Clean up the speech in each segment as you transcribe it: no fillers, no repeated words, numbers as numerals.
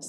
I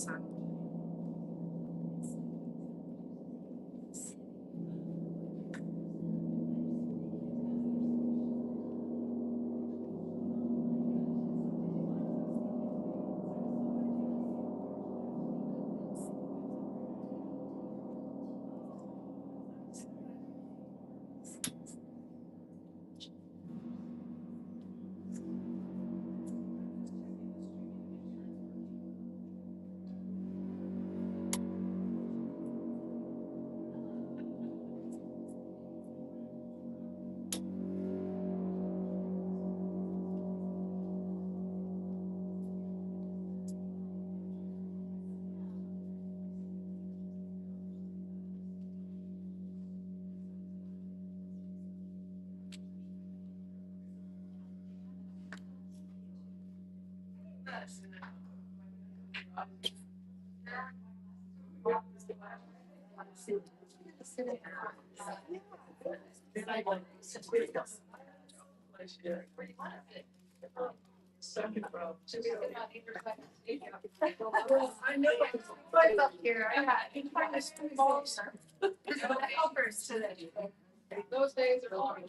know it's right up here. I had helpers today. Those days are long.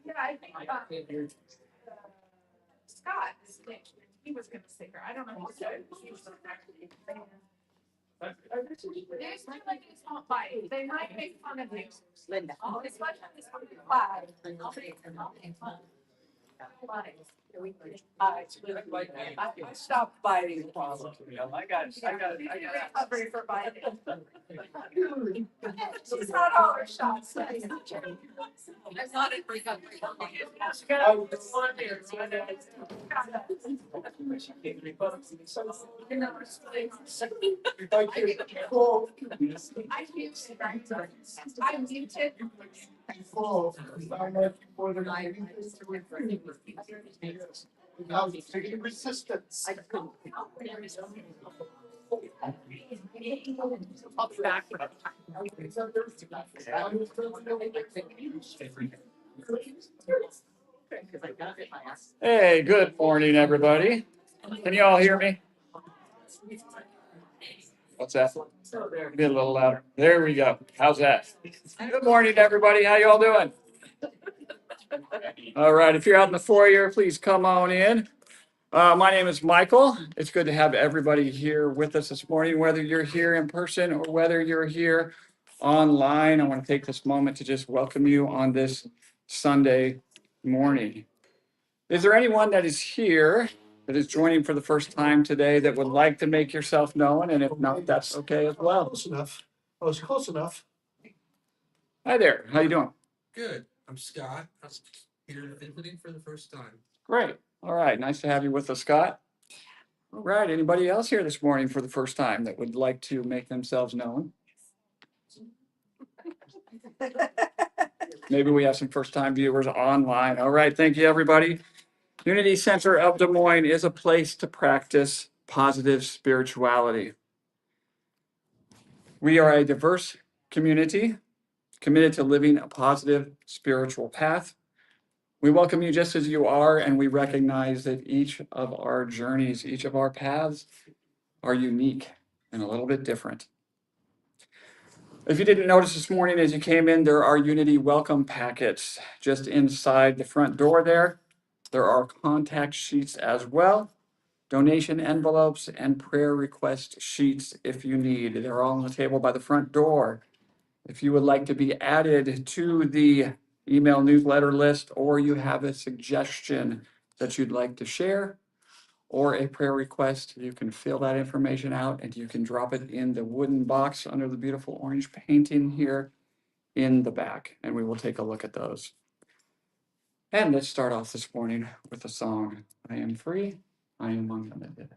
Yeah, I think Scott, he was gonna stick her. I don't know. These two ladies won't bite. They might make fun of you. Linda. Oh, especially this one class. I stopped biting. I got recovery for biting. She's not all her shots. I'm not in recovery. I'm muted. Resistance. I'll be back. Hey, good morning, everybody. Can you all hear me? What's that? Be a little louder. There we go. How's that? Good morning, everybody. How you all doing? All right. If you're out in the foyer, please come on in. My name is Michael. It's good to have everybody here with us this morning, whether you're here in person or whether you're here online. I want to take this moment to just welcome you on this Sunday morning. Is there anyone that is here that is joining for the first time today that would like to make yourself known? And if not, that's okay as well. Close enough. I was close enough. Hi there. How you doing? Good. I'm Scott. I'm here visiting for the first time. Great. All right. Nice to have you with us, Scott. All right. Anybody else here this morning for the first time that would like to make themselves known? Maybe we have some first-time viewers online. All right. Thank you, everybody. Unity Center of Des Moines is a place to practice positive spirituality. We are a diverse community committed to living a positive spiritual path. We welcome you just as you are, and we recognize that each of our journeys, each of our paths are unique and a little bit different. If you didn't notice this morning as you came in, there are Unity welcome packets just inside the front door there. There are contact sheets as well, donation envelopes, and prayer request sheets if you need. They're all on the table by the front door. If you would like to be added to the email newsletter list, or you have a suggestion that you'd like to share, or a prayer request, you can fill that information out and you can drop it in the wooden box under the beautiful orange painting here in the back, and we will take a look at those. And let's start off this morning with a song. I am free, I am unlimited.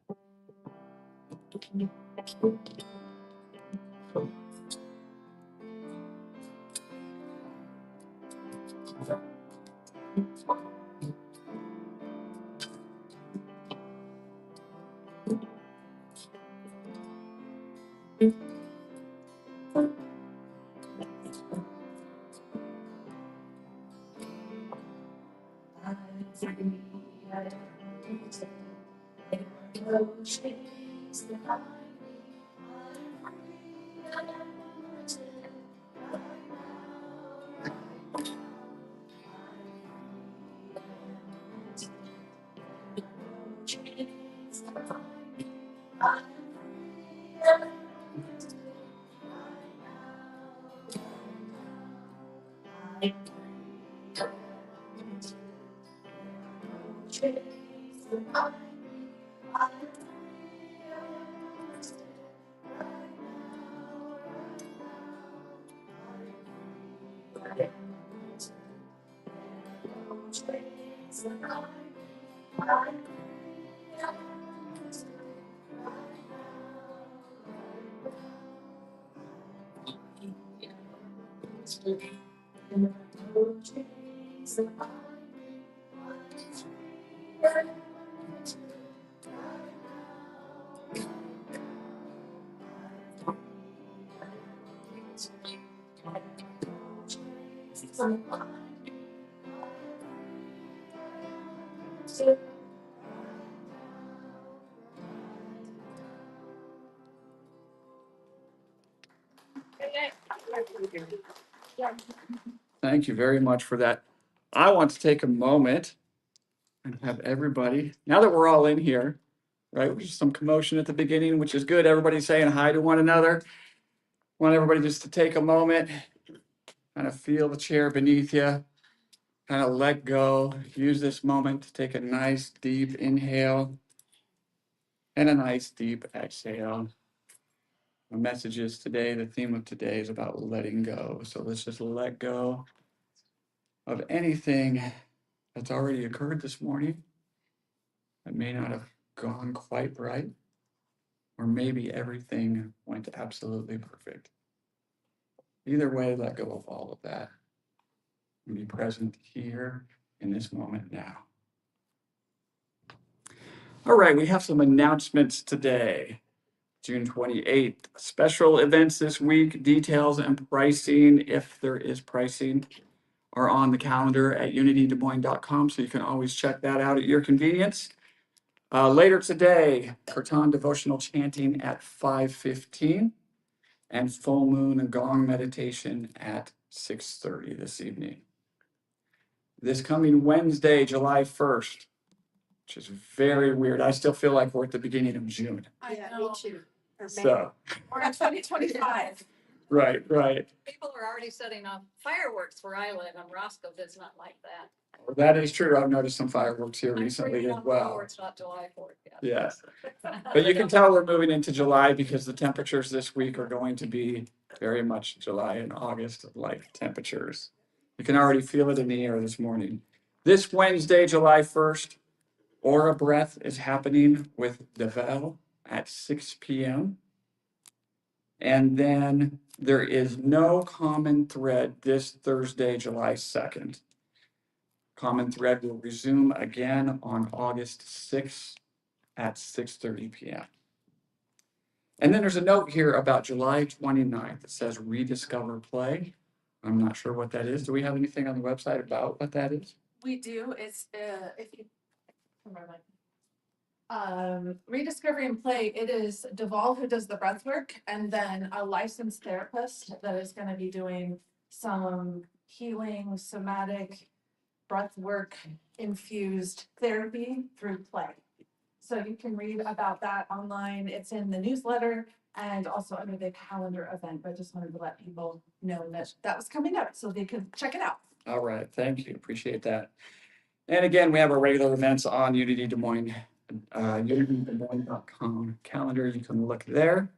Thank you very much for that. I want to take a moment and have everybody, now that we're all in here, right, there's some commotion at the beginning, which is good. Everybody's saying hi to one another. Want everybody just to take a moment, kind of feel the chair beneath you, kind of let go. Use this moment to take a nice deep inhale and a nice deep exhale. The message is today, the theme of today is about letting go. So let's just let go of anything that's already occurred this morning that may not have gone quite right, or maybe everything went absolutely perfect. Either way, let go of all of that and be present here in this moment now. All right, we have some announcements today. June 28th, special events this week, details and pricing, if there is pricing, are on the calendar at unitydesmoines.com, so you can always check that out at your convenience. Later today, Kirtan devotional chanting at 5:15 and full moon and gong meditation at 6:30 this evening. This coming Wednesday, July 1st, which is very weird. I still feel like we're at the beginning of June. I know. Me too. So, We're in 2025. right. People are already setting off fireworks where I live, and Roscoe does not like that. Well, that is true. I've noticed some fireworks here I'm recently pretty as sure well. It's not July 4th yet. Yes. But you can tell we're moving into July because the temperatures this week are going to be very much July and August like temperatures. You can already feel it in the air this morning. This Wednesday, July 1st, Aura Breath is happening with Devel at 6 p.m. And then there is no common thread this Thursday, July 2nd. Common thread will resume again on August 6th at 6:30 p.m. And then there's a note here about July 29th. It says rediscover play. I'm not sure what that is. Do we have anything on the website about what that is? We do, it's, if you. Rediscovery and Play, it is Deval who does the breath work, and then a licensed therapist that is gonna be doing some healing, somatic, breath work infused therapy through play. So you can read about that online. It's in the newsletter and also under the calendar event, but just wanted to let people know that that was coming up so they could check it out. All right, thank you. Appreciate that. And again, we have our regular events on Unity Des Moines, unitydesmoines.com calendar. You can look there.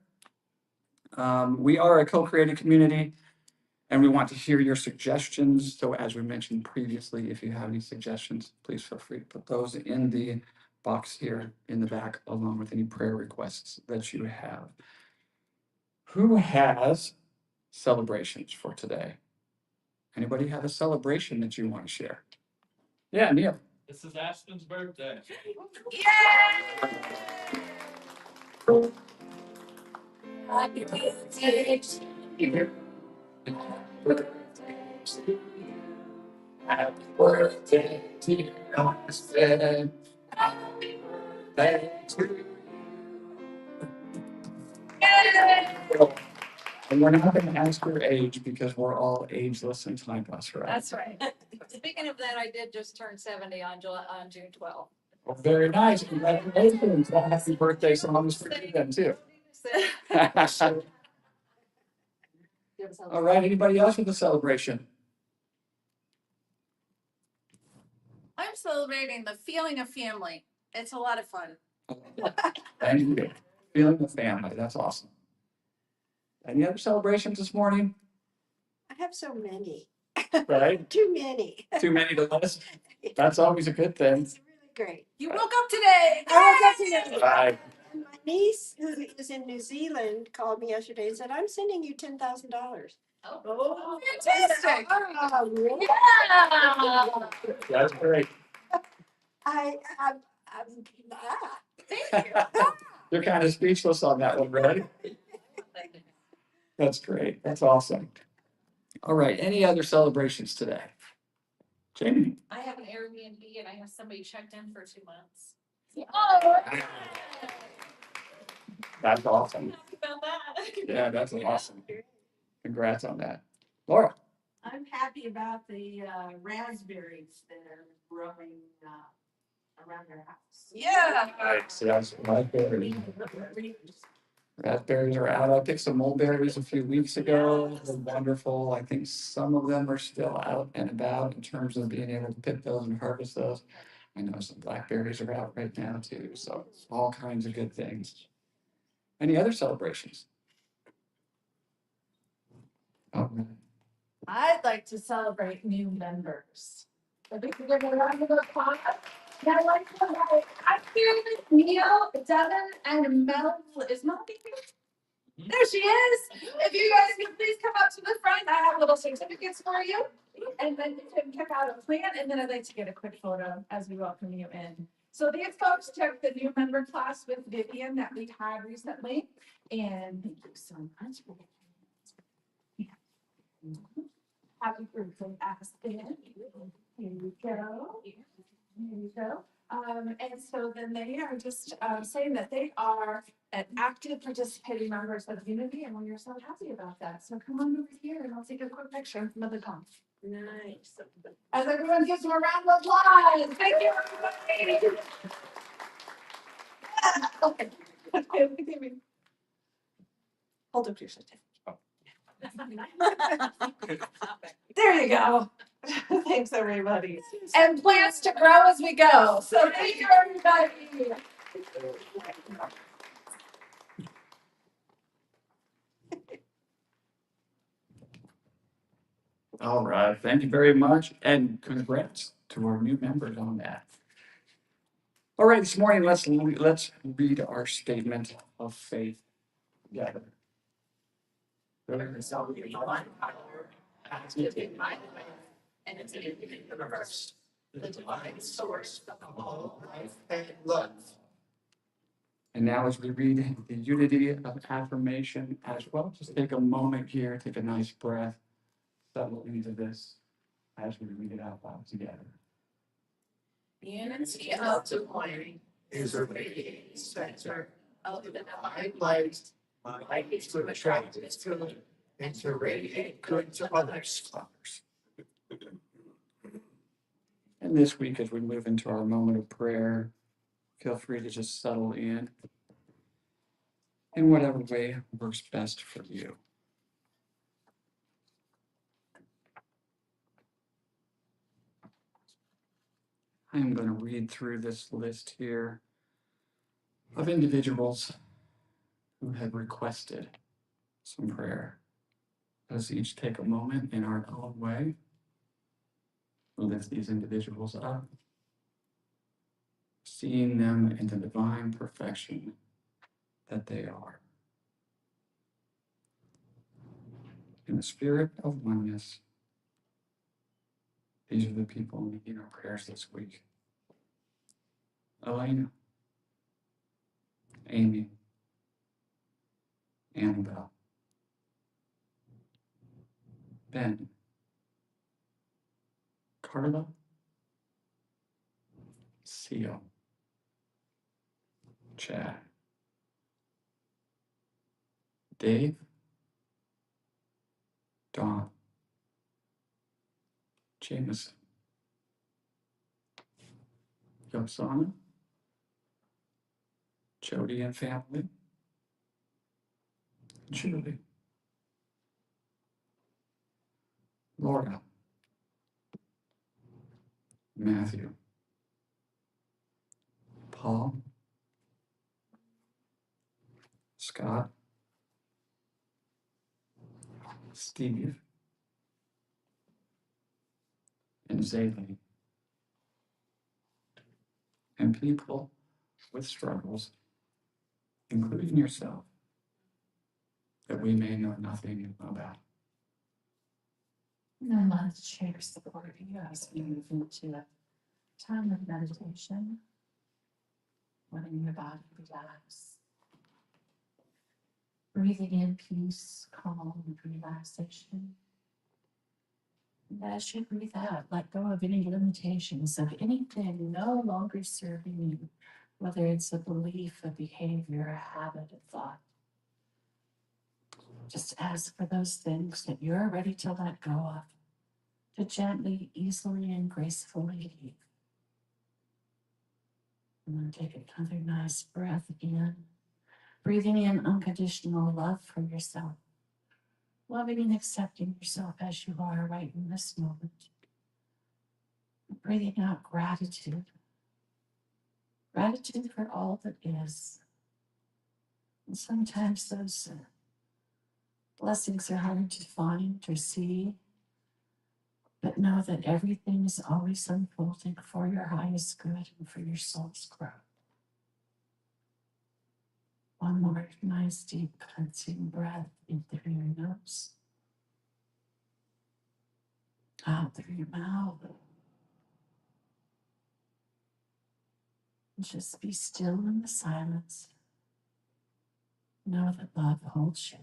We are a co-created community and we want to hear your suggestions. So as we mentioned previously, if you have any suggestions, please feel free to put those in the box here in the back, along with any prayer requests that you have. Who has celebrations for today? Anybody have a celebration that you want to share? Yeah, Neil. This is Ashton's birthday. Happy birthday to you. Happy birthday to you. Happy birthday to And we're not going to ask your age because we're all ageless and timeless, right? That's right. Speaking of that, I did just turn 70 on June 12th. Well, very nice. Congratulations. Happy birthday songs for you then too. All right, anybody else with a celebration? I'm celebrating the feeling of family. It's a lot of fun. Thank you. Feeling the family, that's awesome. Any other celebrations this morning? I have so many, Right? too many. Too many to list? That's always a good thing. It's really great. You woke up today. I woke up today. Right. And my niece, who is in New Zealand, called me yesterday and said, "I'm sending you $10,000." Oh, fantastic. Oh, really? Yeah. That's great. I'm Thank you. You're kind of speechless on that one, right? That's great. That's awesome. All right, any other celebrations today? Jamie? I have an Airbnb and I have somebody checked in for 2 months. That's awesome. About that. Yeah, that's awesome. Congrats on that. Laura? I'm happy about the raspberries that are growing around our house. Yeah. Right, so that's raspberries. Raspberries are out. I picked some mulberries a few weeks ago. They're wonderful. I think some of them are still out and about in terms of being able to pick those and harvest those. I know some blackberries are out right now too, so all kinds of good things. Any other celebrations? All right. I'd like to celebrate new members. I think we're gonna run the applause. And I'd like to invite, I'm here with Neil, Devin, and Mel. Is Mel here? There she is. If you guys can please come up to the front, I have little certificates for you. And then you can pick out a plan, and then I'd like to get a quick photo as we welcome you in. So these folks took the new member class with Vivian that we had recently. And thank you so much. Happy birthday, Aspen. Here you go. Here you go. And so then they are just saying that they are an active participating members of Unity, and we are so happy about that. So come on over here and I'll take a quick picture from the con. nice. As everyone gives them a round of applause. Thank you, everybody. Okay. Hold up your certificate. There you go. Thanks, everybody. And plans to grow as we go. So thank you, everybody. All right, thank you very much, and congrats to our new members on that. All right, this morning, let's read our statement of faith together. And it's in the universe, the divine source of all life and love. And now as we read the unity of affirmation as well, just take a moment here, take a nice breath, settle into this as we read it out loud together. Unity of divine is a radiating center of the divine light. My light is to attract its good and to radiate good to others. And this week, as we move into our moment of prayer, feel free to just settle in whatever way works best for you. I am going to read through this list here of individuals who have requested some prayer. Let's each take a moment in our own way to lift these individuals up, seeing them in the divine perfection that they are. In the spirit of oneness, these are the people needing our prayers this week. Elena, Amy, Annabelle, Ben, Carla, Seal, Chad, Dave, Dawn, Jameson, Yosana, Jody and family, Julie, Laura, Matthew, Paul, Scott, Steve, and Zaylee, and people with struggles, including yourself, that we may know nothing about. Now let's share support you as we move into a time of meditation, letting your body relax. Breathing in peace, calm, and relaxation. And as you breathe out, let go of any limitations of anything no longer serving you, whether it's a belief, a behavior, a habit, a thought. Just ask for those things that you're ready to let go of, to gently, easily, and gracefully leave. And then take another nice breath in, breathing in unconditional love for yourself, loving and accepting yourself as you are right in this moment. Breathing out gratitude, gratitude for all that is. And sometimes those blessings are hard to find or see, but know that everything is always unfolding for your highest good and for your soul's growth. One more nice deep cleansing breath in through your nose, out through your mouth. And just be still in the silence. Know that love holds you.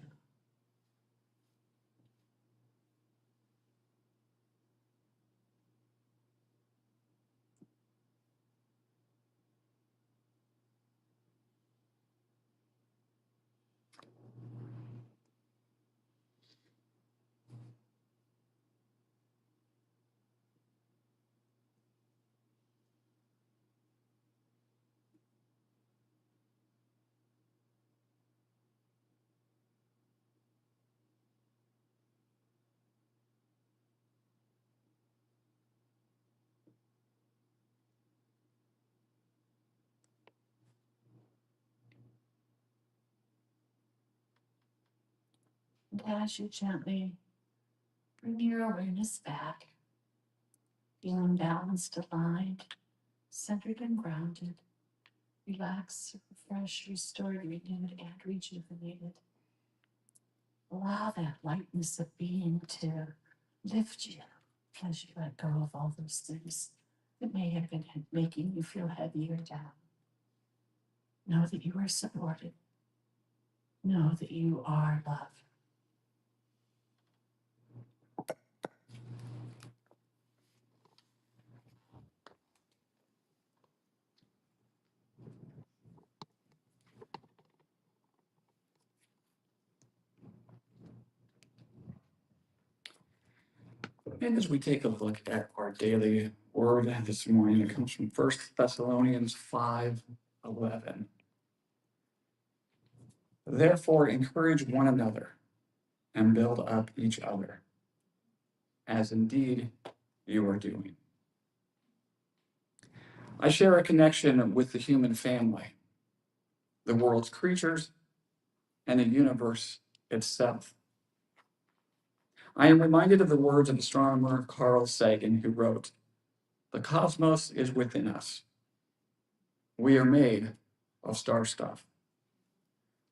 And as you gently bring your awareness back, feeling balanced, aligned, centered, and grounded, relaxed, refreshed, restored, renewed, and rejuvenated. Allow that lightness of being to lift you as you let go of all those things that may have been making you feel heavy or down. Know that you are supported. Know that you are loved. And as we take a look at our daily word this morning, it comes from 1 Thessalonians 5:11. Therefore, encourage one another and build up each other, as indeed you are doing. I share a connection with the human family, the world's creatures, and the universe itself. I am reminded of the words of astronomer Carl Sagan, who wrote, "The cosmos is within us. We are made of star stuff.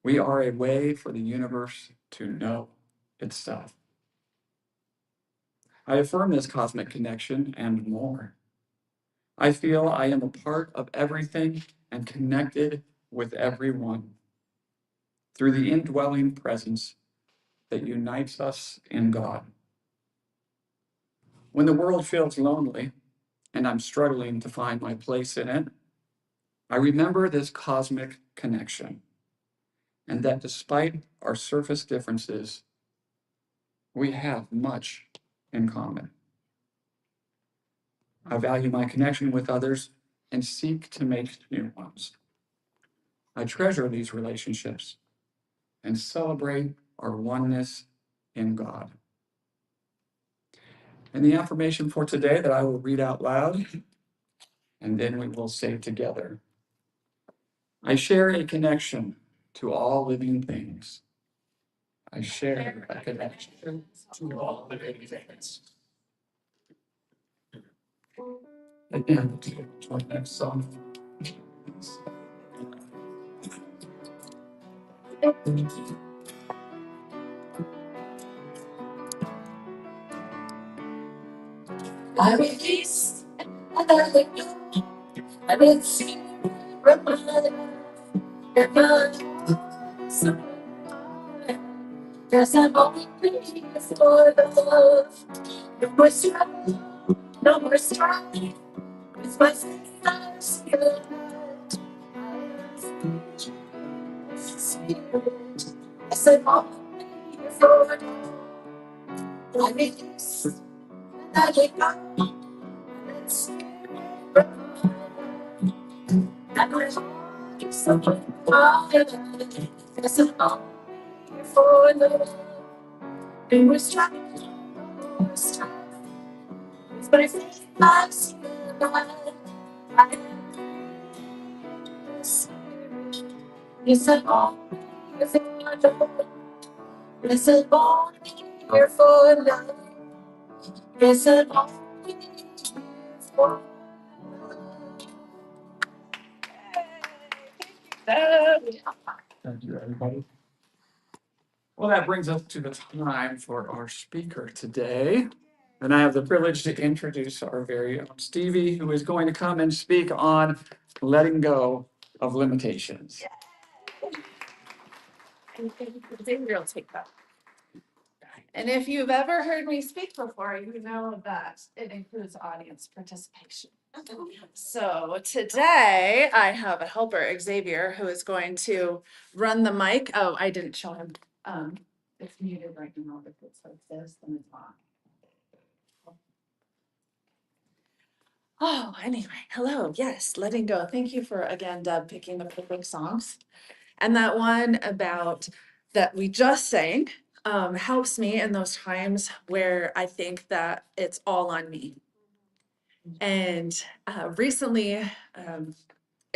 We are a way for the universe to know itself." I affirm this cosmic connection and more. I feel I am a part of everything and connected with everyone through the indwelling presence that unites us in God. When the world feels lonely and I'm struggling to find my place in it, I remember this cosmic connection and that despite our surface differences, we have much in common. I value my connection with others and seek to make new ones. I treasure these relationships and celebrate our oneness in God. And the affirmation for today that I will read out loud, and then we will say together. I share a connection to all living things. I share a connection to all living things. Again, to our next song. I release and I let go. I let see from my life and my heart. Cause I'm only here for the love. No more struggle, no more strife. With my faith, I still have. Spirit, I said, only here for the love. I release and I let go. Let spirit from my life. And my heart is so fire. Cause I'm only here for the love. And we're struggling, we're struggling. With my faith, I still have. I am the spirit. Yes, I'm only here for love. Yes, I'm only here for love. Yes, I'm only here for love. Thank you, everybody. Well, that brings us to the time for our speaker today. And I have the privilege to introduce our very own Stevie, who is going to come and speak on letting go of limitations. Xavier will take that. And if you've ever heard me speak before, you know that it includes audience participation. So today I have a helper, Xavier, who is going to run the mic. Oh, I didn't show him. It's muted right now. If it's like this, then it's on. Oh, anyway, hello. Yes, letting go. Thank you for again, Deb, picking the perfect songs. And that one about that we just sang helps me in those times where I think that it's all on me. And recently,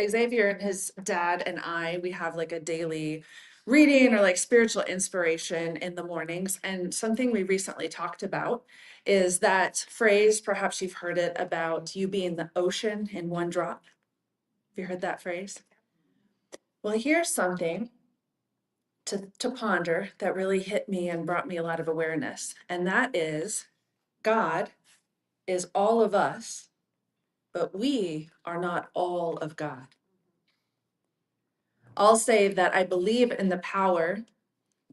Xavier and his dad and we have like a daily reading or like spiritual inspiration in the mornings. And something we recently talked about is that phrase, perhaps you've heard it, about you being the ocean in one drop. Have you heard that phrase? Well, here's something to ponder that really hit me and brought me a lot of awareness. And that is God is all of us, but we are not all of God. I'll say that I believe in the power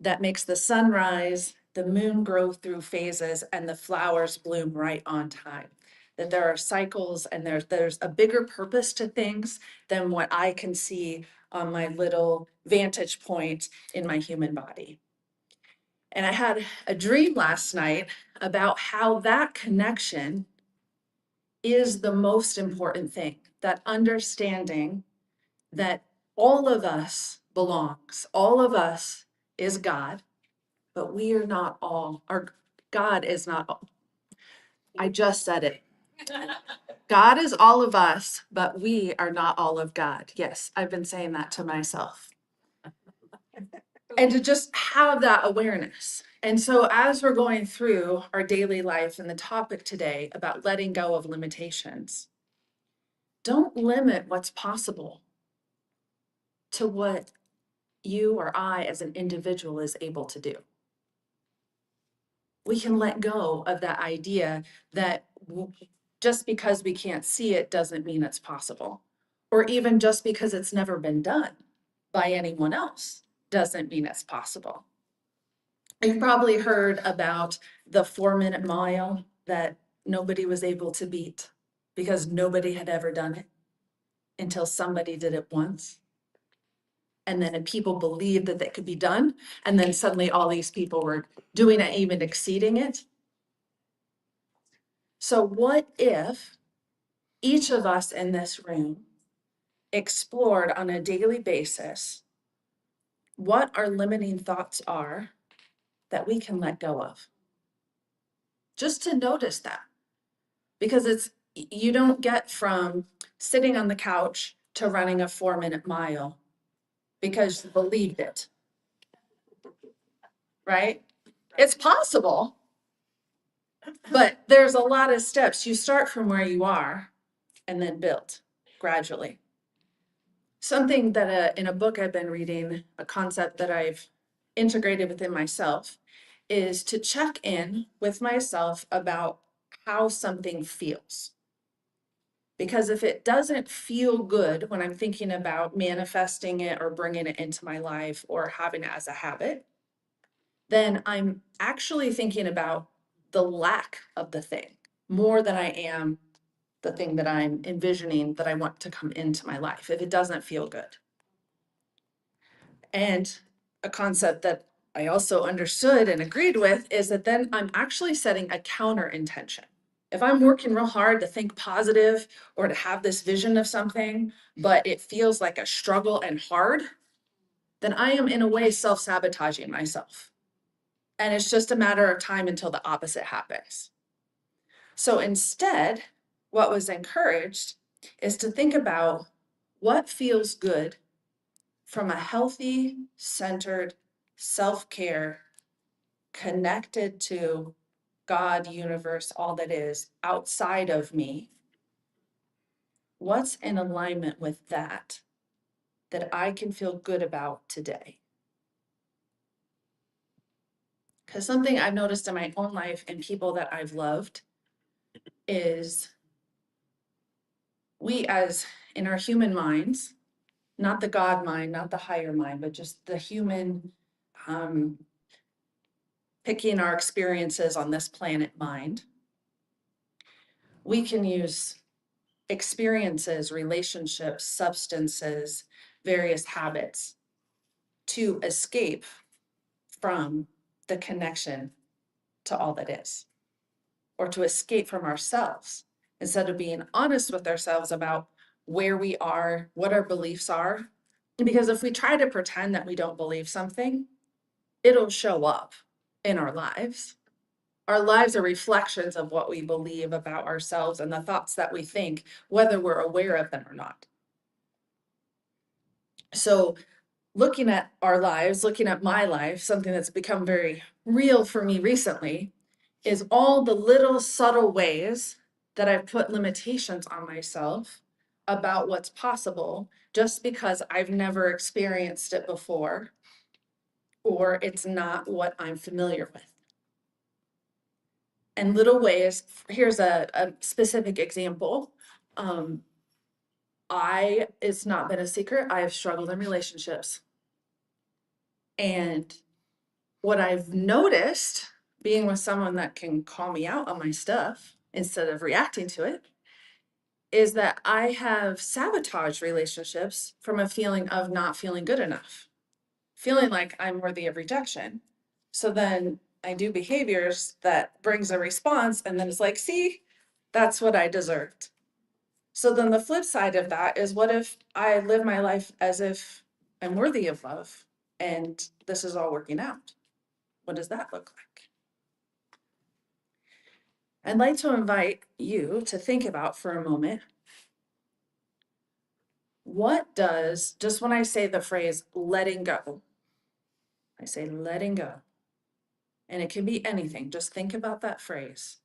that makes the sun rise, the moon grow through phases, and the flowers bloom right on time. That there are cycles and there's a bigger purpose to things than what I can see on my little vantage point in my human body. And I had a dream last night about how that connection is the most important thing, that understanding that all of us belongs, all of us is God, but we are not all, our God is not all. I just said it. God is all of us, but we are not all of God. Yes, I've been saying that to myself. And to just have that awareness. And so as we're going through our daily life and the topic today about letting go of limitations, don't limit what's possible to what you or I as an individual is able to do. We can let go of that idea that just because we can't see it doesn't mean it's possible. Or even just because it's never been done by anyone else doesn't mean it's possible. You've probably heard about the 4-minute mile that nobody was able to beat because nobody had ever done it until somebody did it once. And then people believed that that could be done. And then suddenly all these people were doing it, even exceeding it. So what if each of us in this room explored on a daily basis what our limiting thoughts are that we can let go of? Just to notice that. Because you don't get from sitting on the couch to running a 4-minute mile because you believed it. Right? It's possible, but there's a lot of steps. You start from where you are and then build gradually. Something that in a book I've been reading, a concept that I've integrated within myself, is to check in with myself about how something feels. Because if it doesn't feel good when I'm thinking about manifesting it or bringing it into my life or having it as a habit, then I'm actually thinking about the lack of the thing more than I am the thing that I'm envisioning that I want to come into my life if it doesn't feel good. And a concept that I also understood and agreed with is that then I'm actually setting a counter intention. If I'm working real hard to think positive or to have this vision of something, but it feels like a struggle and hard, then I am in a way self-sabotaging myself. And it's just a matter of time until the opposite happens. So instead, what was encouraged is to think about what feels good from a healthy, centered, self-care, connected to God, universe, all that is outside of me. What's in alignment with that I can feel good about today? Because something I've noticed in my own life and people that I've loved is we, as in our human minds, not the God mind, not the higher mind, but just the human picking our experiences on this planet mind, we can use experiences, relationships, substances, various habits to escape from the connection to all that is, or to escape from ourselves instead of being honest with ourselves about where we are, what our beliefs are. Because if we try to pretend that we don't believe something, it'll show up in our lives. Our lives are reflections of what we believe about ourselves and the thoughts that we think, whether we're aware of them or not. So looking at our lives, looking at my life, something that's become very real for me recently is all the little subtle ways that I've put limitations on myself about what's possible just because I've never experienced it before or it's not what I'm familiar with. And little ways, here's a specific example. It's not been a secret, I have struggled in relationships. And what I've noticed being with someone that can call me out on my stuff instead of reacting to it is that I have sabotaged relationships from a feeling of not feeling good enough, feeling like I'm worthy of rejection. So then I do behaviors that brings a response and then it's like, see, that's what I deserved. So then the flip side of that is, what if I live my life as if I'm worthy of love and this is all working out? What does that look like? I'd like to invite you to think about for a moment, what does, just when I say the phrase letting go, I say letting go, and it can be anything, just think about that phrase.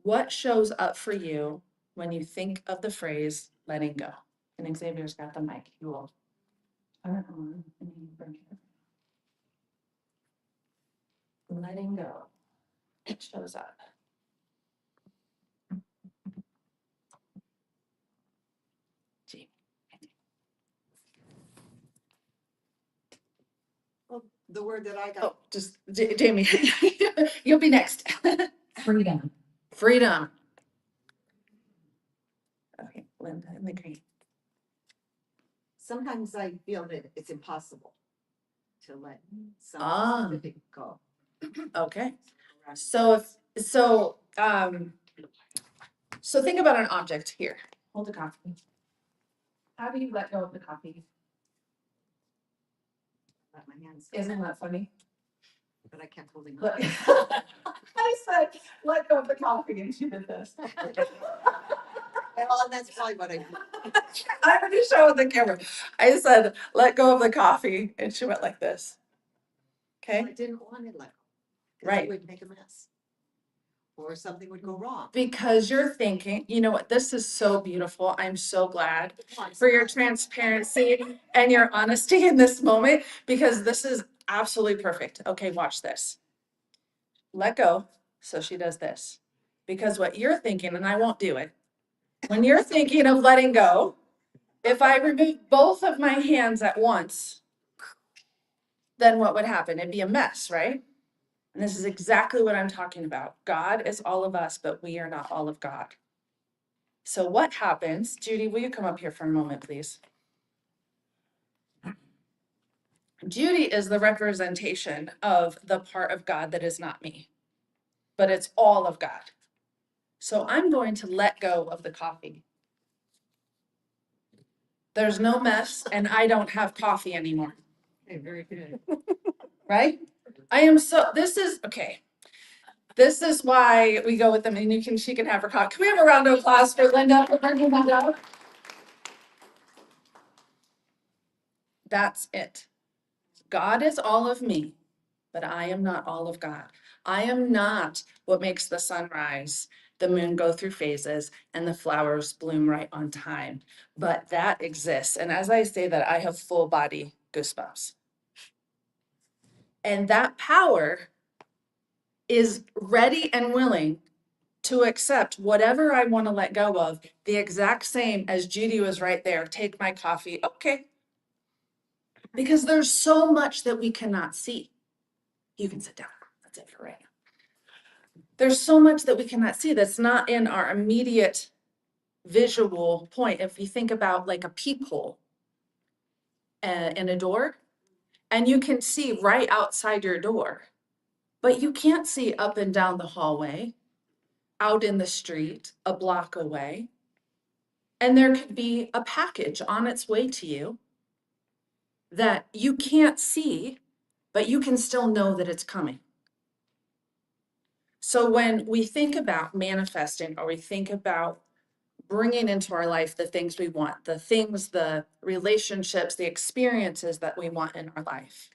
What shows up for you when you think of the phrase letting go? And Xavier's got the mic, you will turn it on and you bring it. Letting go, it shows up. Gee. Well, the word that I got. Oh, just Jamie, you'll be next. Freedom. Freedom. Okay, Linda in the green. sometimes I feel that it's impossible to let Ah. something go. Okay. So so think about an object here. Hold the coffee. How do you let go of the coffee? Let my hands, Isn't that funny? but I kept holding on. Look. I said, let go of the coffee, and she did this. Well, and that's probably what I do. I'm going to show the camera. I said, let go of the coffee, and she went like this. I Okay. didn't want to let go. 'Cause Right. it would make a mess. Or something would go wrong. Because you're thinking, you know what, this is so beautiful. I'm so glad for your transparency and your honesty in this moment, because this is absolutely perfect. Okay, watch this. Let go. So she does this. Because what you're thinking, and I won't do it, when you're thinking of letting go, if I remove both of my hands at once, then what would happen? It'd be a mess, right? And this is exactly what I'm talking about. God is all of us, but we are not all of God. So what happens? Judy, will you come up here for a moment, please? Judy is the representation of the part of God that is not me, but it's all of God. So I'm going to let go of the coffee. There's no mess, and I don't have coffee anymore. Okay, very good. Right? I am so, this is, okay. This is why we go with them, and she can have her coffee. Can we have a round of applause for Linda for bringing that up? That's it. God is all of me, but I am not all of God. I am not what makes the sun rise, the moon go through phases, and the flowers bloom right on time. But that exists. And as I say that, I have full body goosebumps. And that power is ready and willing to accept whatever I want to let go of, the exact same as Judy was right there. Take my coffee. Okay. Because there's so much that we cannot see. You can sit down. That's it for right now. There's so much that we cannot see that's not in our immediate visual point. If you think about like a peephole in a door, and you can see right outside your door, but you can't see up and down the hallway, out in the street, a block away. And there could be a package on its way to you that you can't see, but you can still know that it's coming. So when we think about manifesting, or we think about bringing into our life the things we want, the things, the relationships, the experiences that we want in our life,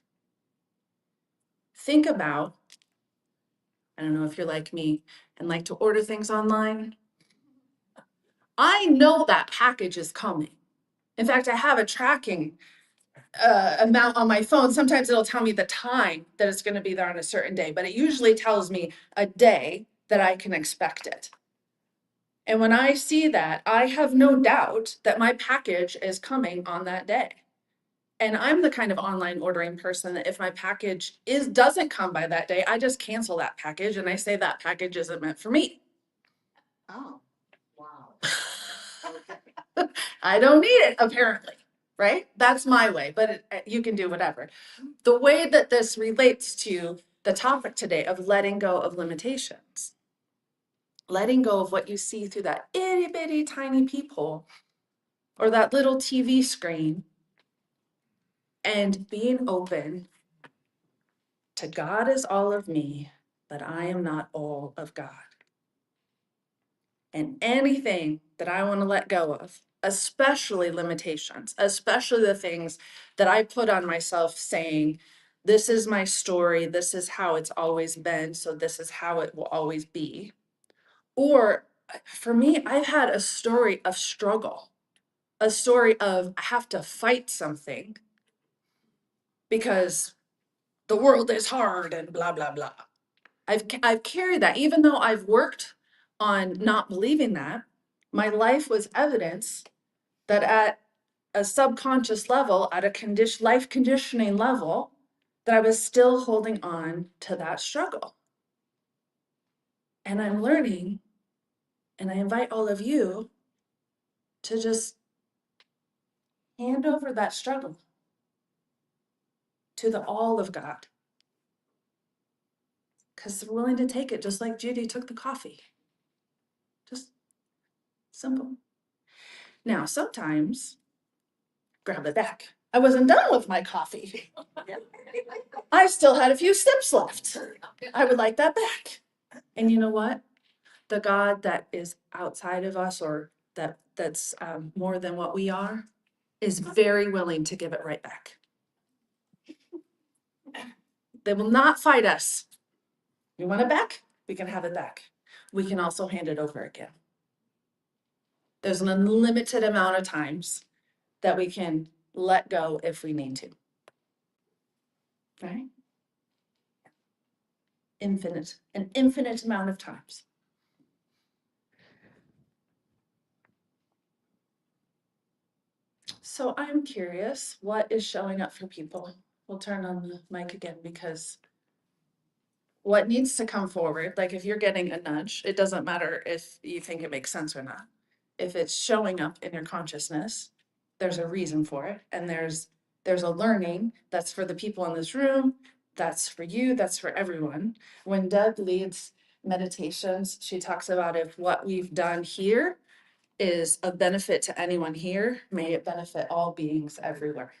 think about, I don't know if you're like me and like to order things online. I know that package is coming. In fact, I have a tracking amount on my phone. Sometimes it'll tell me the time that it's going to be there on a certain day, but it usually tells me a day that I can expect it. And when I see that, I have no doubt that my package is coming on that day. And I'm the kind of online ordering person that if my package doesn't come by that day, I just cancel that package and I say that package isn't meant for me. Oh, wow. I don't need it, apparently, right? That's my way, but you can do whatever. The way that this relates to the topic today of letting go of limitations, letting go of what you see through that itty bitty tiny peephole or that little TV screen, and being open to God is all of me, but I am not all of God. And anything that I want to let go of, especially limitations, especially the things that I put on myself saying, this is my story, this is how it's always been, so this is how it will always be. Or for me, I've had a story of struggle, a story of I have to fight something because the world is hard and blah, blah, blah. I've carried that, even though I've worked on not believing that. My life was evidence that at a subconscious level, at a life conditioning level, that I was still holding on to that struggle. And I'm learning, and I invite all of you to just hand over that struggle to the all of God. Because they're willing to take it, just like Judy took the coffee. Just simple. Now, sometimes, grab it back. I wasn't done with my coffee. I still had a few sips left. I would like that back. And you know what? The God that is outside of us, or that's more than what we are, is very willing to give it right back. They will not fight us. You want it back? We can have it back. We can also hand it over again. There's an unlimited amount of times that we can let go if we need to. Right? An infinite amount of times. So I'm curious, what is showing up for people? We'll turn on the mic again, because what needs to come forward, like if you're getting a nudge, it doesn't matter if you think it makes sense or not. If it's showing up in your consciousness, there's a reason for it, and there's a learning that's for the people in this room, that's for you, that's for everyone. When Deb leads meditations, she talks about if what we've done here is a benefit to anyone here, may it benefit all beings everywhere.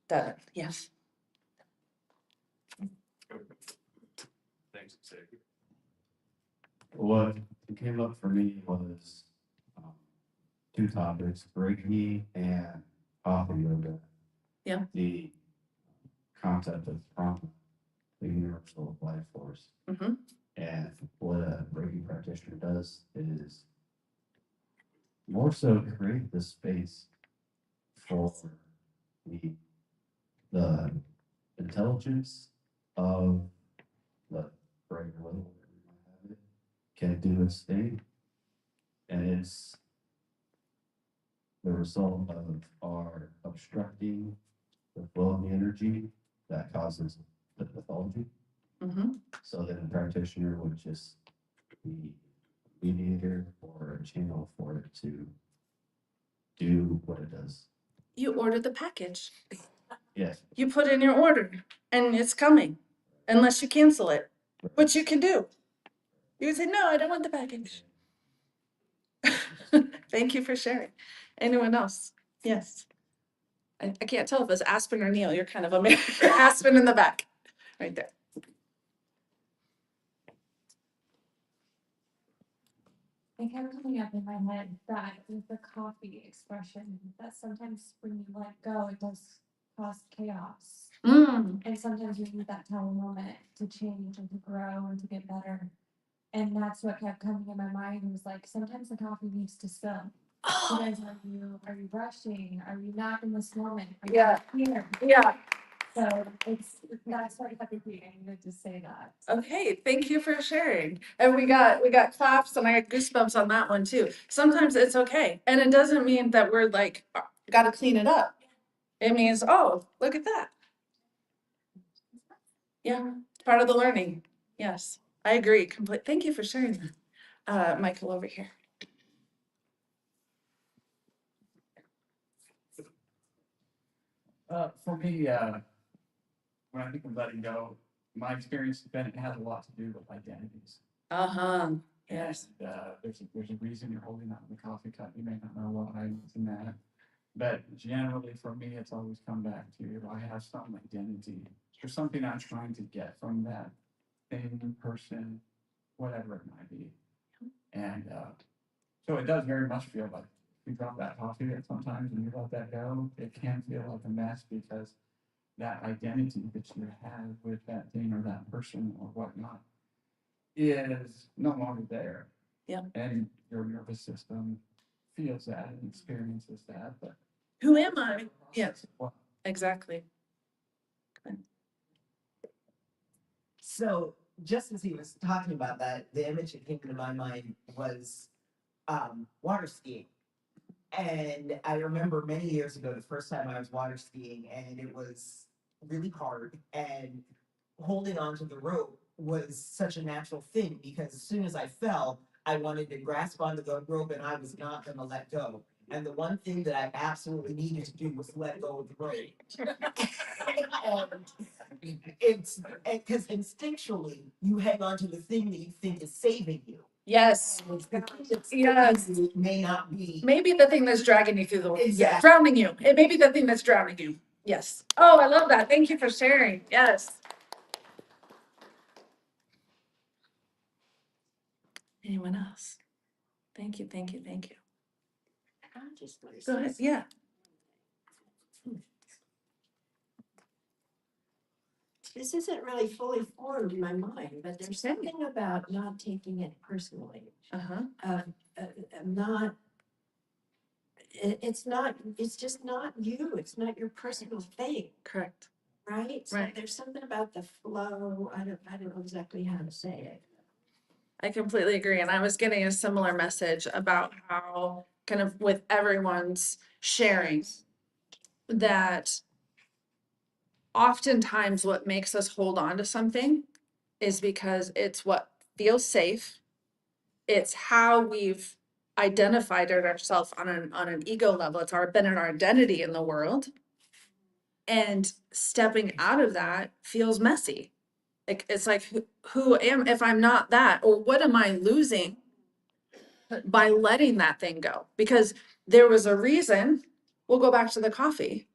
Deb, yes. Thanks, Xavier. What came up for me was two topics: Reiki and Hatha yoga. Yeah. The concept of prana, the universal life force. Mm-hmm. And what a Reiki practitioner does is more so create the space for the intelligence of the brain, whatever we might have it, can do its thing. And it's the result of our obstructing the flow of the energy that causes the pathology. Mm-hmm. So that a practitioner would just be a mediator or a channel for it to do what it does. You ordered the package. Yes. You put in your order and it's coming, unless you cancel it, which you can do. You can say, no, I don't want the package. Thank you for sharing. Anyone else? Yes. I can't tell if it's Aspen or Neil. You're kind of a Aspen in the back, right there. It kept coming up in my head that with the coffee expression, that sometimes when you let go, it does cause chaos. And sometimes you need that time moment to change and to grow and to get better. And that's what kept coming in my mind, was like, sometimes the coffee needs to spill. Because are you rushing? Are you not in this moment? Are you Yeah. not here? Yeah. So that's why I needed to say that. Okay, thank you for sharing. And we got claps, and I got goosebumps on that one too. Sometimes it's okay. And it doesn't mean that we're like, gotta clean it up. It means, oh, look at that. Yeah, it's part of the learning. Yes, I agree. Thank you for sharing that. Michael over here. For me, when I think of letting go, my experience has been it has a lot to do with identities. Uh-huh. Yes. And, there's a reason you're holding that in the coffee cup. You may not know why it's in that. But generally for me, it's always come back to, I have some identity. There's something I'm trying to get from that thing, person, whatever it might be. And so it does very much feel like you drop that coffee there sometimes and you let that go. It can feel like a mess because that identity that you have with that thing or that person or whatnot is no longer there. Yeah. And your nervous system feels that and experiences that. But who am I? Yes, exactly. So just as he was talking about that, the image that came into my mind was water skiing. And I remember many years ago, the first time I was water skiing, and it was really hard. And holding onto the rope was such a natural thing, because as soon as I fell, I wanted to grasp onto the rope and I was not going to let go. And the one thing that I absolutely needed to do was let go of the road. And it's because instinctually you hang on to the thing that you think is saving you. Yes, And it's the thing that's Yes. saving you may not be. maybe the thing that's dragging you through the, Exactly. drowning you. It may be the thing that's drowning you. Yes. Oh, I love that. Thank you for sharing. Yes. Anyone else? Thank you, thank you, thank you. I'm just gonna Go say ahead. Yeah. this isn't really fully formed in my mind, but there's Okay. something about not taking it personally. Uh-huh. Not, it's just not you, it's not your personal thing, Correct. right? So Right. there's something about the flow, I don't know exactly how to say it. I completely agree. And I was getting a similar message about how kind of with everyone's sharing that oftentimes what makes us hold on to something is because it's what feels safe. It's how we've identified it ourselves on an ego level. It's been an identity in the world. And stepping out of that feels messy. It's like who am if I'm not that, or what am I losing by letting that thing go? Because there was a reason. We'll go back to the coffee.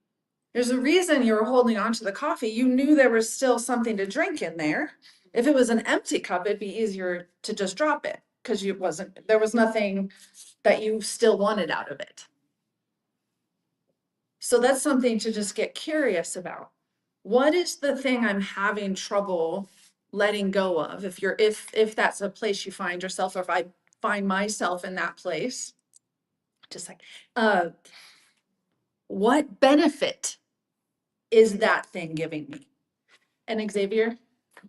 There's a reason you were holding on to the coffee. You knew there was still something to drink in there. If it was an empty cup, it'd be easier to just drop it because there was nothing that you still wanted out of it. So that's something to just get curious about. What is the thing I'm having trouble letting go of? If that's a place you find yourself, or if I find myself in that place, just like, what benefit is that thing giving me? And Xavier,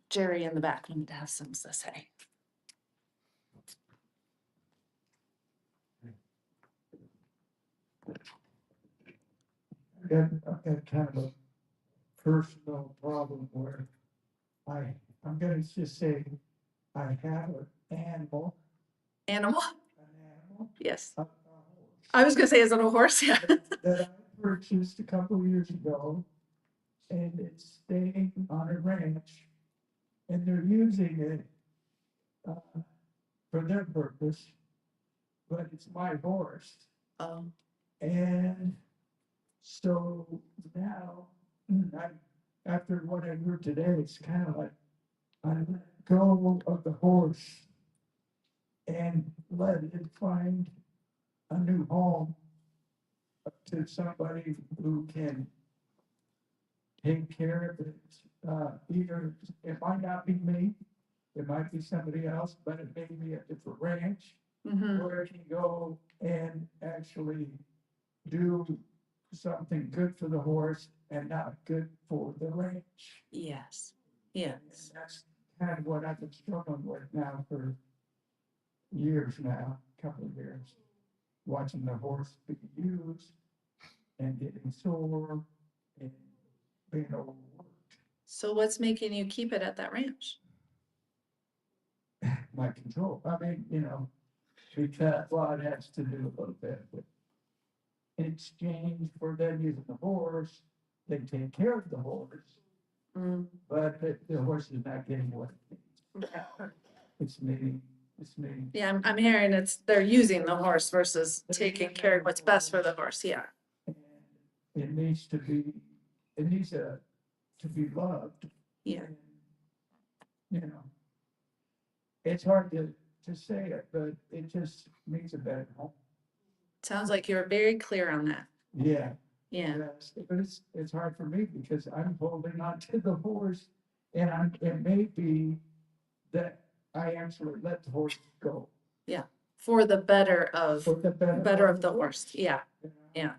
Jerry in the back wanted to have something to say. I've got kind of a personal problem where I'm gonna just say, I have an animal, Animal? Yes. a I was gonna say, is it a horse? Yeah. that I purchased a couple of years ago. And it's staying on a ranch, and they're using it for their purpose, but it's my horse. And so now, after what I heard today, it's kind of like I let go of the horse and let it find a new home to somebody who can take care of it. Either it might not be me, it might be somebody else, but it may be a different ranch Mm-hmm. where it can go and actually do something good for the horse and not good for the ranch. Yes. And Yes. that's kind of what I've been struggling with now for years now, couple of years. Watching the horse be used and getting sore and being overworked. So what's making you keep it at that ranch? My control, I mean, because, well, it has to do a little bit with in exchange for them using the horse, they take care of the horse, Mm. but the horse is not getting what it needs. It's me. Yeah, I'm hearing they're using the horse versus taking care of what's best for the horse. Yeah. And it needs to be loved. Yeah. And, it's hard to say it, but it just needs a better home. Sounds like you're very clear on that. Yeah. Yeah. Yes, but it's hard for me because I'm holding on to the horse, and it may be that I actually let the horse go For the better of for the better of the horse. Yeah. you know? Yeah.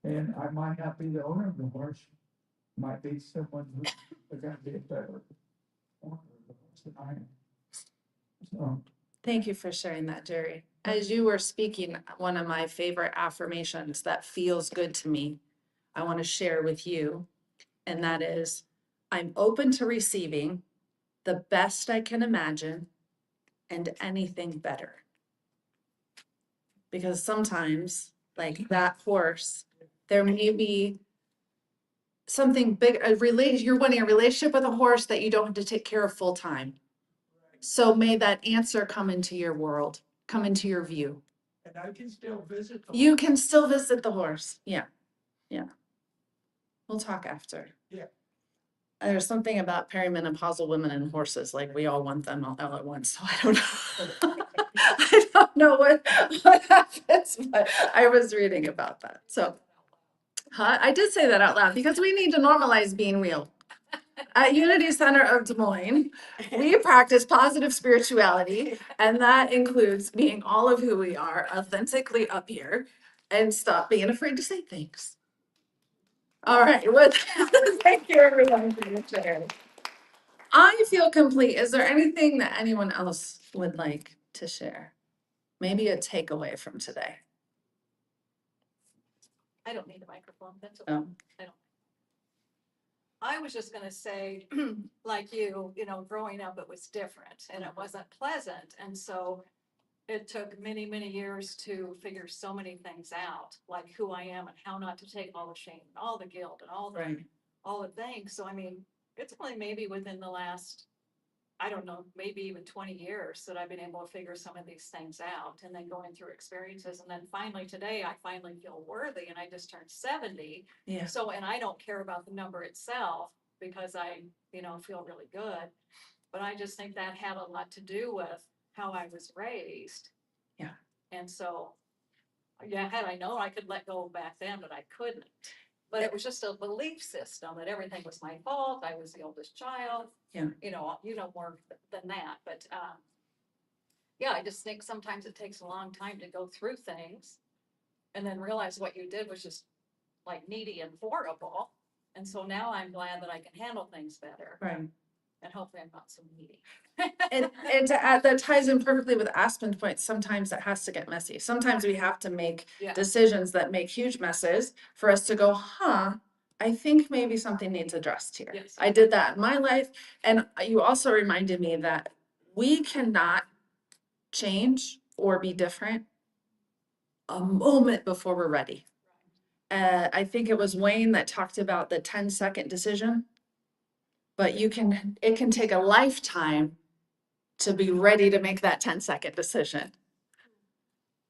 And I might not be the owner of the horse, might be someone who's gonna be a better owner of the horse than I am. So, Thank you for sharing that, Jerry. As you were speaking, one of my favorite affirmations that feels good to me, I want to share with you. And that is, I'm open to receiving the best I can imagine and anything better. Because sometimes like that horse, there may be something big, you're wanting a relationship with a horse that you don't have to take care of full time. So may that answer come into your world, come into your view. And I can still visit. You can still visit the horse. Yeah. Yeah. We'll talk after. Yeah. There's something about perimenopausal women and horses, like we all want them all at once, so I don't know. I don't know what happens, but I was reading about that, so. I did say that out loud because we need to normalize being real. At Unity Center of Des Moines, we practice positive spirituality, and that includes being all of who we are, authentically up here, and stop being afraid to say things. All right, well, thank you everyone for your sharing. I feel complete. Is there anything that anyone else would like to share? Maybe a takeaway from today. I don't need a microphone, that's okay. Oh. I was just gonna say, like you know, growing up, it was different and it wasn't pleasant. And so it took many, many years to figure so many things out, like who I am and how not to take all the shame, and all the guilt and all the things. So, I mean, it's only maybe within the last, I don't know, maybe even 20 years that I've been able to figure some of these things out, and then going through experiences. And then finally today, I finally feel worthy, and I just turned 70. Yeah. So, and I don't care about the number itself because I, feel really good. But I just think that had a lot to do with how I was raised. Yeah. And so, yeah, had I known I could let go back then, but I couldn't. But it was just a belief system that everything was my fault. I was the oldest child. Yeah. More than that. But yeah, I just think sometimes it takes a long time to go through things and then realize what you did was just like needy and horrible. And so now I'm glad that I can handle things better. Right. And hopefully I'm not so needy. And to add, that ties in perfectly with Aspen's point. Sometimes it has to get messy. Sometimes we have to make decisions that make huge messes for us to go, I think maybe something needs addressed here. Yes. I did that in my life. And you also reminded me that we cannot change or be different a moment before we're ready. I think it was Wayne that talked about the 10-second decision, but it can take a lifetime to be ready to make that 10-second decision.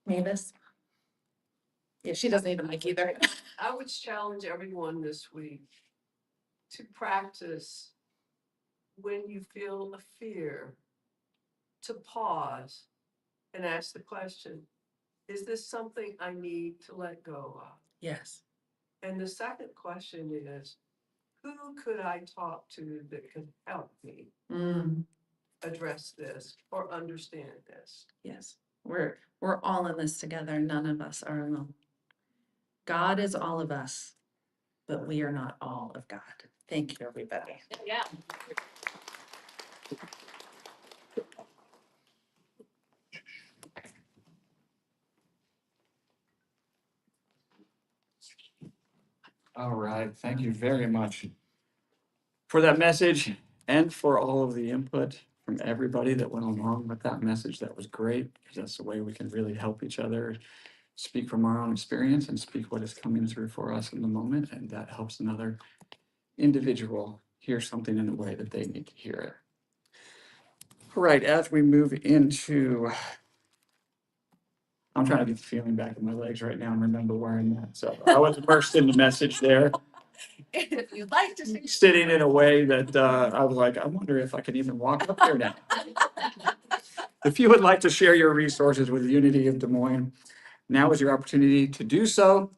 Mavis? Yeah, she doesn't need a mic either. I would challenge everyone this week to practice when you feel a fear, to pause and ask the question, is this something I need to let go of? Yes. And the second question is, who could I talk to that could help me address this or understand this? Yes, we're all in this together. None of us are alone. God is all of us, but we are not all of God. Thank you, everybody. Yeah. All right, thank you very much for that message and for all of the input from everybody that went along with that message. That was great, because that's the way we can really help each other speak from our own experience and speak what is coming through for us in the moment, and that helps another individual hear something in the way that they need to hear it. All right, as we move into, I'm trying to get the feeling back in my legs right now and remember wearing that. So I was immersed in the message there. If you'd like to see. Sitting in a way that I was like, I wonder if I can even walk up here now. If you would like to share your resources with Unity of Des Moines, now is your opportunity to do so.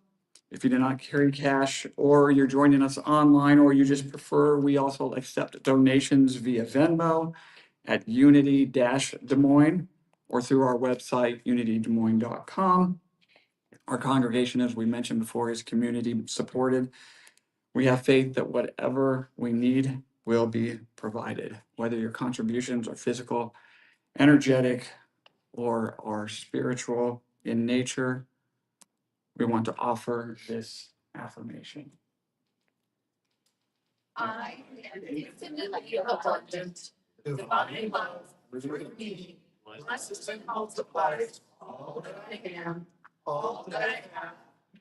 If you do not carry cash, or you're joining us online, or you just prefer, we also accept donations via Venmo at Unity-Des Moines or through our website, unitydesmoines.com. Our congregation, as we mentioned before, is community supported. We have faith that whatever we need will be provided, whether your contributions are physical, energetic, or are spiritual in nature. We want to offer this affirmation. I am infinitely abundant, divine love through me, blesses and multiplies all that I am, all that I have,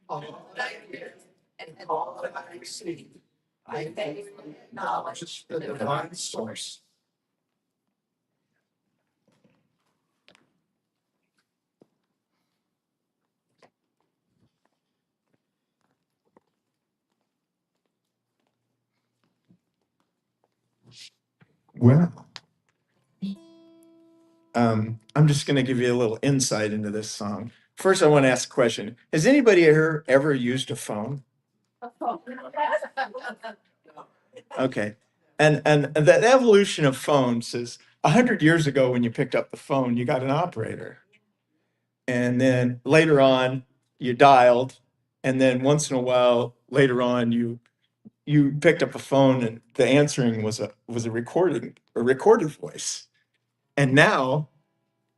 all that I give, and all that I receive. I thankfully acknowledge the divine source. Well, I'm just going to give you a little insight into this song. First, I want to ask a question. Has anybody here ever used a phone? Okay. And that evolution of phones is 100 years ago when you picked up the phone, you got an operator. And then later on, you dialed. And then once in a while, later on, you picked up a phone and the answering was a recorded voice. And now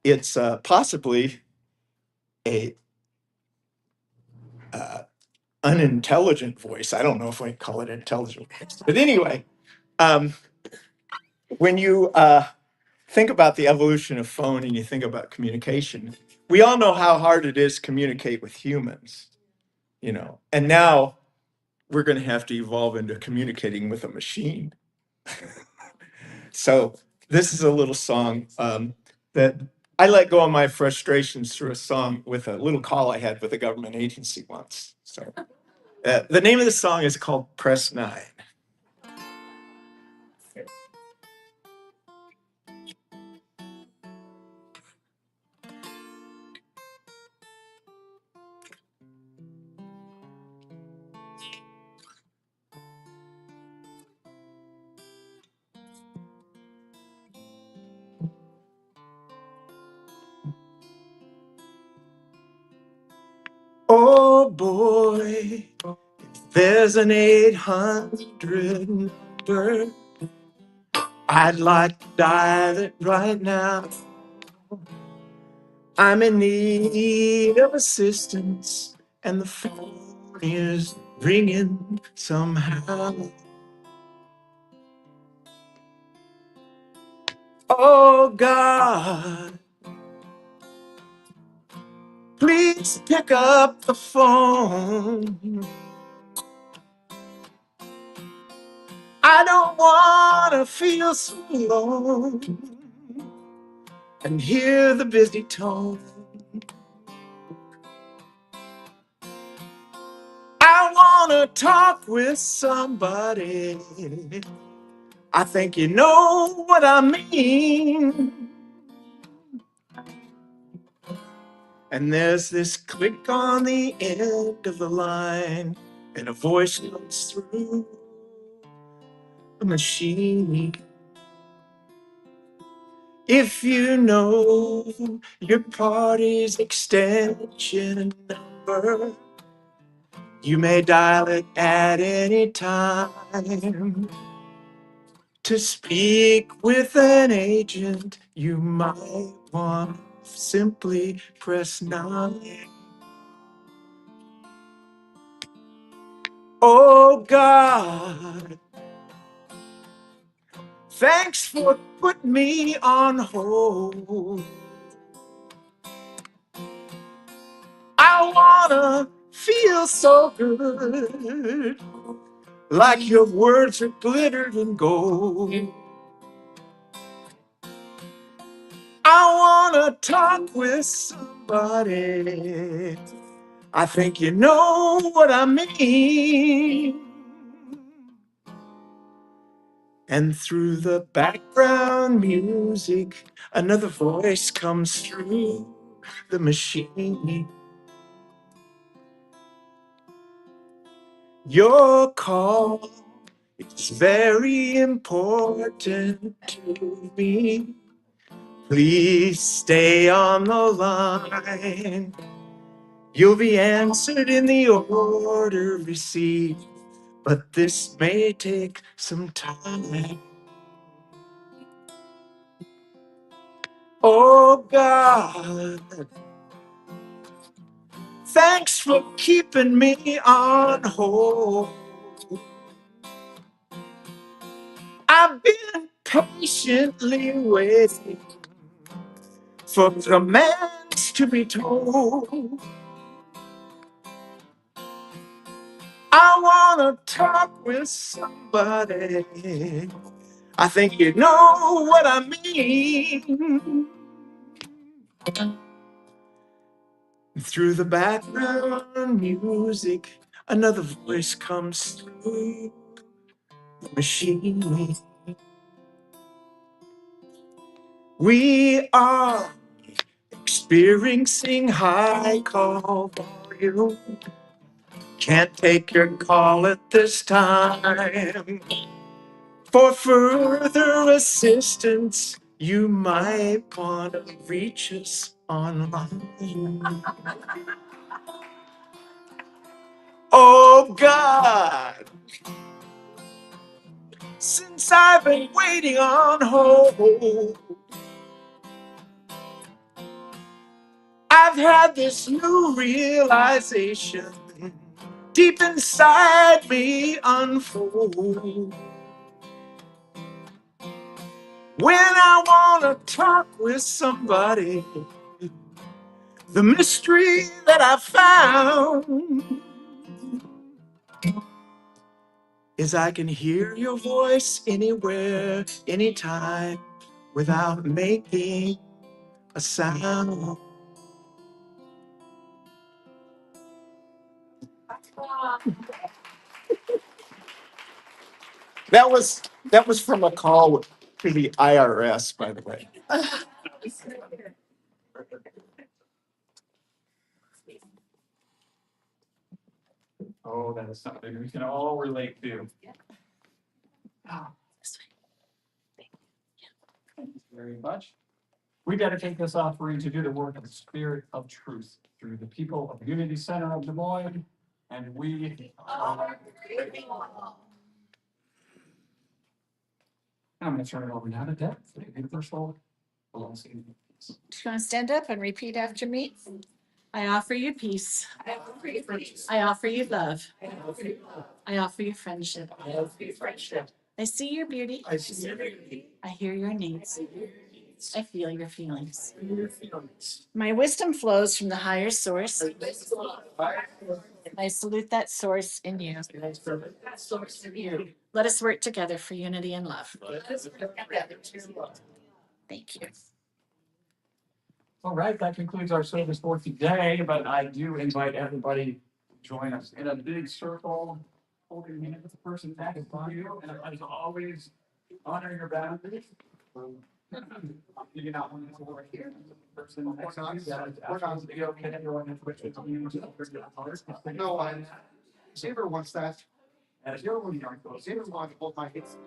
it's possibly a unintelligent voice. I don't know if I call it intelligent, but anyway, um, when you think about the evolution of phone and you think about communication, we all know how hard it is to communicate with humans, you know, and now we're going to have to evolve into communicating with a machine. So this is a little song that I let go of my frustrations through a song with a little call I had with a government agency once. So the name of the song is called Press 9. Oh boy, there's an 800 number. I'd like to dial it right now. I'm in need of assistance, and the phone is ringing somehow. Oh God, please pick up the phone. I don't want to feel so alone and hear the busy tone. I want to talk with somebody. I think you know what I mean. And there's this click on the end of the line, and a voice comes through the machine. If you know your party's extension number, you may dial it at any time. To speak with an agent, you might want to simply press 9. Oh God, thanks for putting me on hold. I wanna feel so good, like your words are glittered in gold. I wanna talk with somebody. I think you know what I mean. And through the background music, another voice comes through the machine. Your call is very important to me. Please stay on the line. You'll be answered in the order received, but this may take some time. Oh God, thanks for keeping me on hold. I've been patiently waiting for commands to be told. I wanna talk with somebody. I think you know what I mean. Through the background music, another voice comes through the machine. We are experiencing high call volume. Can't take your call at this time. For further assistance, you might want to reach us online. Oh God, since I've been waiting on hold, I've had this new realization deep inside me unfold. When I wanna talk with somebody, the mystery that I found is I can hear your voice anywhere, anytime, without making a sound. That was from a call to the IRS, by the way. Oh, that is something we can all relate to. Thank you very much. We dedicate this offering to do the work of the Spirit of Truth through the people of Unity Center of Des Moines, and we are. I'm going to turn it over now to Deb for the universal blessing. Do you want to stand up and repeat after me? I offer you peace. I offer you love. I offer you friendship. I see your beauty. I hear your needs. I feel your feelings. My wisdom flows from the higher source. I salute that source in you. Let us work together for unity and love. Thank you. All right, that concludes our service for today, but I do invite everybody to join us in a big circle, holding hands with the person next to you, and as always, honor your boundaries. You do not want to go right here. Person next to you, that is absolutely okay. Everyone has wishes to use it for your heart. No, Saber wants that. As you're moving on, go. Saber wants to hold my hips.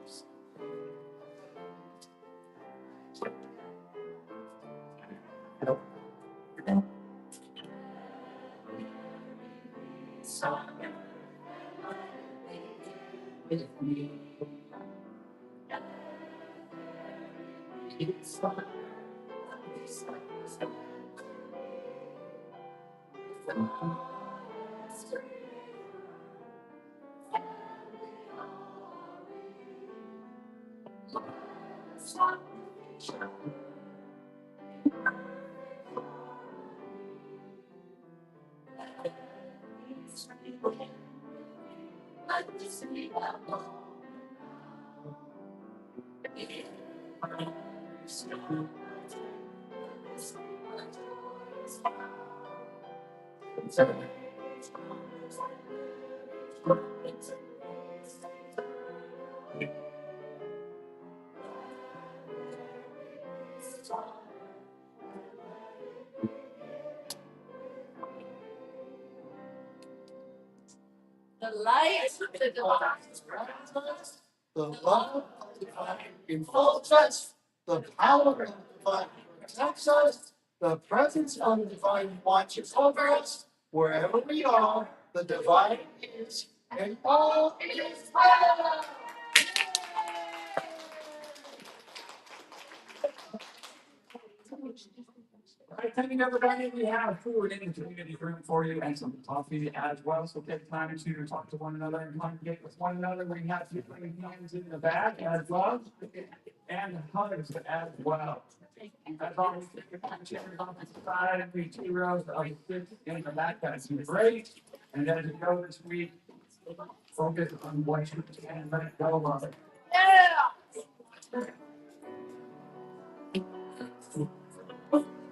The light, The love of divine enfolds us. The power of divine protects us. The presence of divine watches over us. Wherever we are, the divine is, and all is well. All right, thank you, everybody. We have food in the community room for you and some coffee as well. So take time to talk to one another and congregate with one another. We have different hands in the back as well and hugs as well. As always, take your time to on the side. We 2 rows of kids in the back. That's great. And as you go this week, Focus on what you can let go of. Yeah.